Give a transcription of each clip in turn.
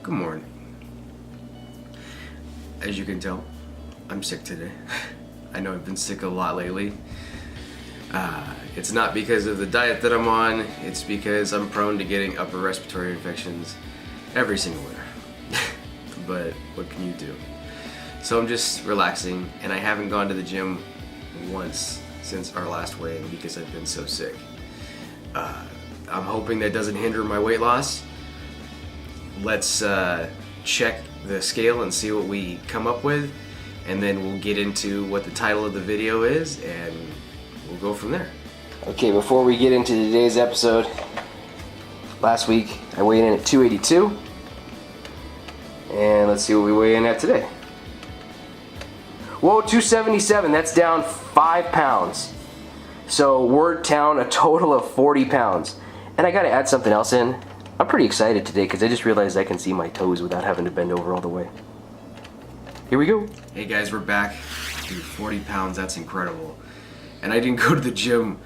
Good morning. As you can tell, I'm sick today. I know I've been sick a lot lately. It's not because of the diet that I'm on, it's because I'm prone to getting upper respiratory infections every single winter. But what can you do? So I'm just relaxing, and I haven't gone to the gym once since our last weigh-in because I've been so sick. I'm hoping that doesn't hinder my weight loss. Let's check the scale and see what we come up with, and then we'll get into what the title of the video is, and we'll go from there. Okay, before we get into today's episode, last week I weighed in at 282, and let's see what we weigh in at today. Whoa, 277, that's down 5 pounds. So we're down a total of 40 pounds. And I gotta add something else in. I'm pretty excited today because I just realized I can see my toes without having to bend over all the way. Here we go. Hey guys, we're back. Dude, 40 pounds, that's incredible. And I didn't go to the gym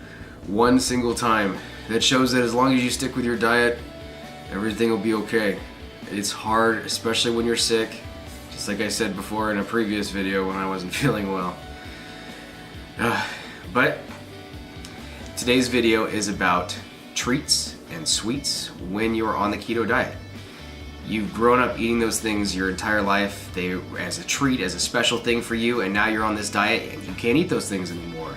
one single time. That shows that as long as you stick with your diet, everything will be okay. It's hard, especially when you're sick. Just like I said before in a previous video when I wasn't feeling well. But today's video is about treats and sweets when you're on the keto diet. You've grown up eating those things your entire life. They as a treat, as a special thing for you, and now you're on this diet and you can't eat those things anymore.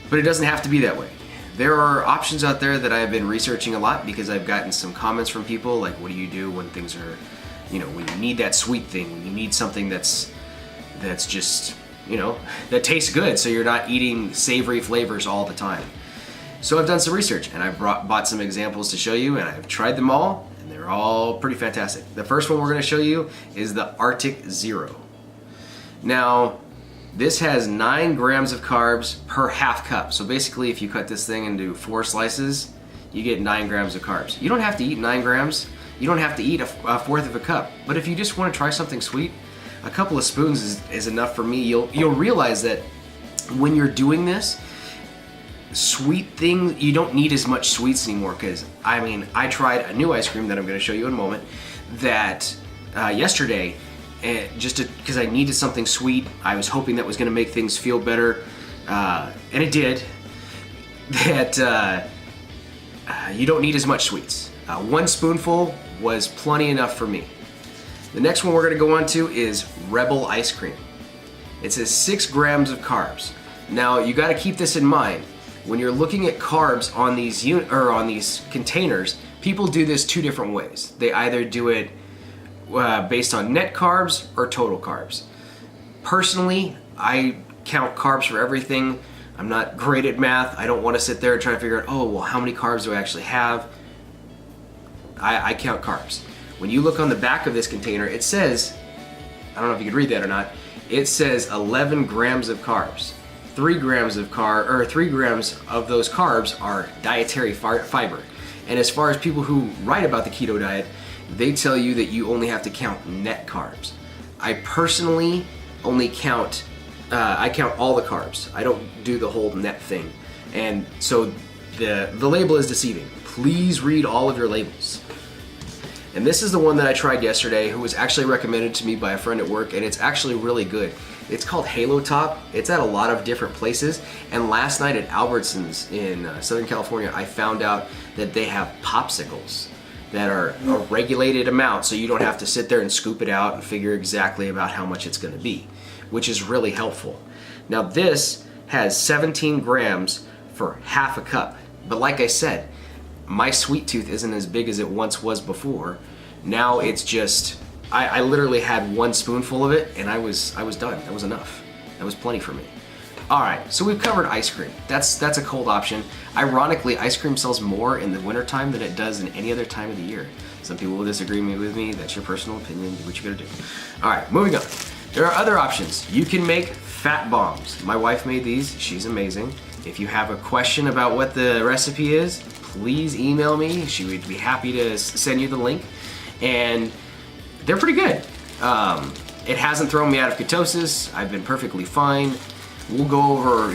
But it doesn't have to be that way. There are options out there that I've been researching a lot because I've gotten some comments from people like, what do you do when things are, when you need that sweet thing, when you need something that's just, that tastes good so you're not eating savory flavors all the time. So I've done some research and I've bought some examples to show you, and I've tried them all and they're all pretty fantastic. The first one we're going to show you is the Arctic Zero. Now, this has 9 grams of carbs per half cup. So basically if you cut this thing into 4 slices, you get 9 grams of carbs. You don't have to eat 9 grams. You don't have to eat a fourth of a cup. But if you just want to try something sweet, a couple of spoons is enough for me. You'll realize that when you're doing this, sweet things, you don't need as much sweets anymore, because I tried a new ice cream that I'm going to show you in a moment that yesterday, and just because I needed something sweet. I was hoping that was going to make things feel better, and it did. That you don't need as much sweets. 1 spoonful was plenty enough for me. The next one we're going to go on to is Rebel ice cream. It says 6 grams of carbs. Now you got to keep this in mind. When you're looking at carbs on these containers, people do this 2 different ways. They either do it based on net carbs or total carbs. Personally, I count carbs for everything. I'm not great at math. I don't want to sit there and try to figure out, oh, well, how many carbs do I actually have? I count carbs. When you look on the back of this container, it says, I don't know if you can read that or not, it says 11 grams of carbs. 3 grams of those carbs are dietary fiber. And as far as people who write about the keto diet, they tell you that you only have to count net carbs. I personally only count, I count all the carbs. I don't do the whole net thing. And so the label is deceiving. Please read all of your labels. And this is the one that I tried yesterday, who was actually recommended to me by a friend at work, and it's actually really good. It's called Halo Top. It's at a lot of different places. And last night at Albertsons in Southern California, I found out that they have popsicles that are a regulated amount, so you don't have to sit there and scoop it out and figure exactly about how much it's going to be, which is really helpful. Now this has 17 grams for half a cup. But like I said, my sweet tooth isn't as big as it once was before. Now it's just, I literally had 1 spoonful of it and I was done. That was enough. That was plenty for me. Alright, so we've covered ice cream. That's a cold option. Ironically, ice cream sells more in the wintertime than it does in any other time of the year. Some people will disagree with me. That's your personal opinion. Do what you gotta do. Alright, moving on. There are other options. You can make fat bombs. My wife made these. She's amazing. If you have a question about what the recipe is, please email me. She would be happy to send you the link. And they're pretty good. It hasn't thrown me out of ketosis. I've been perfectly fine. We'll go over,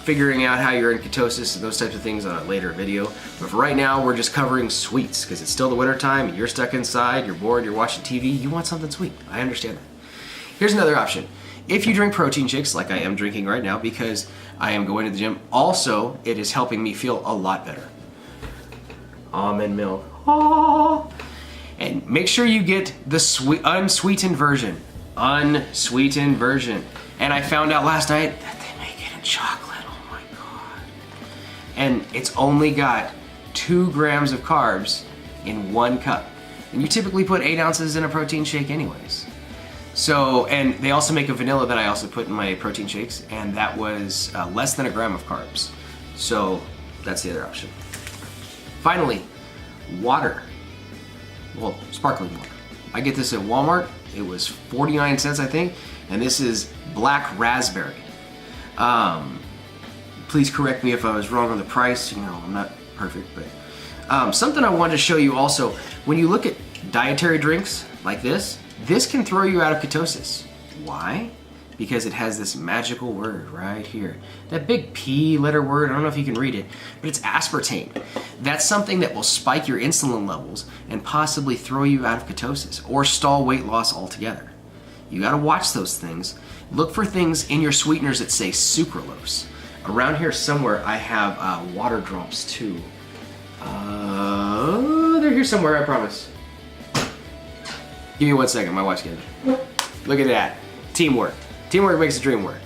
figuring out how you're in ketosis and those types of things on a later video. But for right now, we're just covering sweets because it's still the winter time, you're stuck inside, you're bored, you're watching TV, you want something sweet. I understand that. Here's another option. If you drink protein shakes, like I am drinking right now because I am going to the gym, also it is helping me feel a lot better. Almond milk. Oh. And make sure you get the unsweetened version. Unsweetened version. And I found out last night that they make it in chocolate. Oh my God. And it's only got 2 grams of carbs in 1 cup. And you typically put 8 ounces in a protein shake anyways. So, and they also make a vanilla that I also put in my protein shakes, and that was less than 1 gram of carbs. So that's the other option. Finally, water. Well, sparkling water. I get this at Walmart. It was 49 cents, I think, and this is black raspberry. Please correct me if I was wrong on the price. You know, I'm not perfect, but something I wanted to show you also, when you look at dietary drinks like this can throw you out of ketosis. Why? Because it has this magical word right here. That big P letter word, I don't know if you can read it, but it's aspartame. That's something that will spike your insulin levels and possibly throw you out of ketosis or stall weight loss altogether. You gotta watch those things. Look for things in your sweeteners that say sucralose. Around here somewhere I have water drops too. They're here somewhere, I promise. Give me 1 second, my wife's getting it. Look at that, teamwork. Teamwork makes the dream work.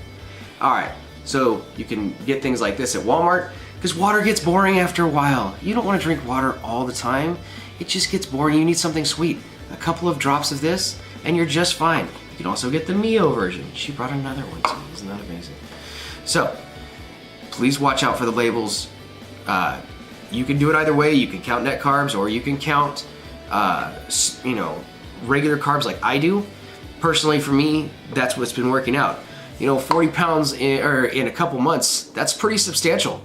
All right, so you can get things like this at Walmart because water gets boring after a while. You don't want to drink water all the time. It just gets boring. You need something sweet. A couple of drops of this and you're just fine. You can also get the Mio version. She brought another one to me. Isn't that amazing? So please watch out for the labels. You can do it either way. You can count net carbs or you can count, regular carbs like I do. Personally, for me, that's what's been working out. 40 pounds in a couple months, that's pretty substantial.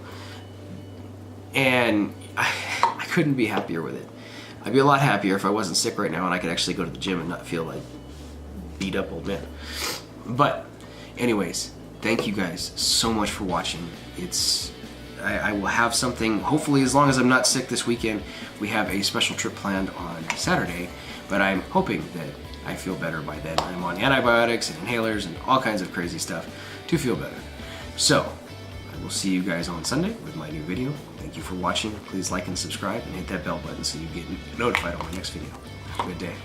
And I couldn't be happier with it. I'd be a lot happier if I wasn't sick right now and I could actually go to the gym and not feel like beat up old man. But anyways, thank you guys so much for watching. I will have something, hopefully as long as I'm not sick this weekend, we have a special trip planned on Saturday, but I'm hoping that I feel better by then. I'm on antibiotics and inhalers and all kinds of crazy stuff to feel better. So, I will see you guys on Sunday with my new video. Thank you for watching. Please like and subscribe and hit that bell button so you get notified on my next video. Have a good day.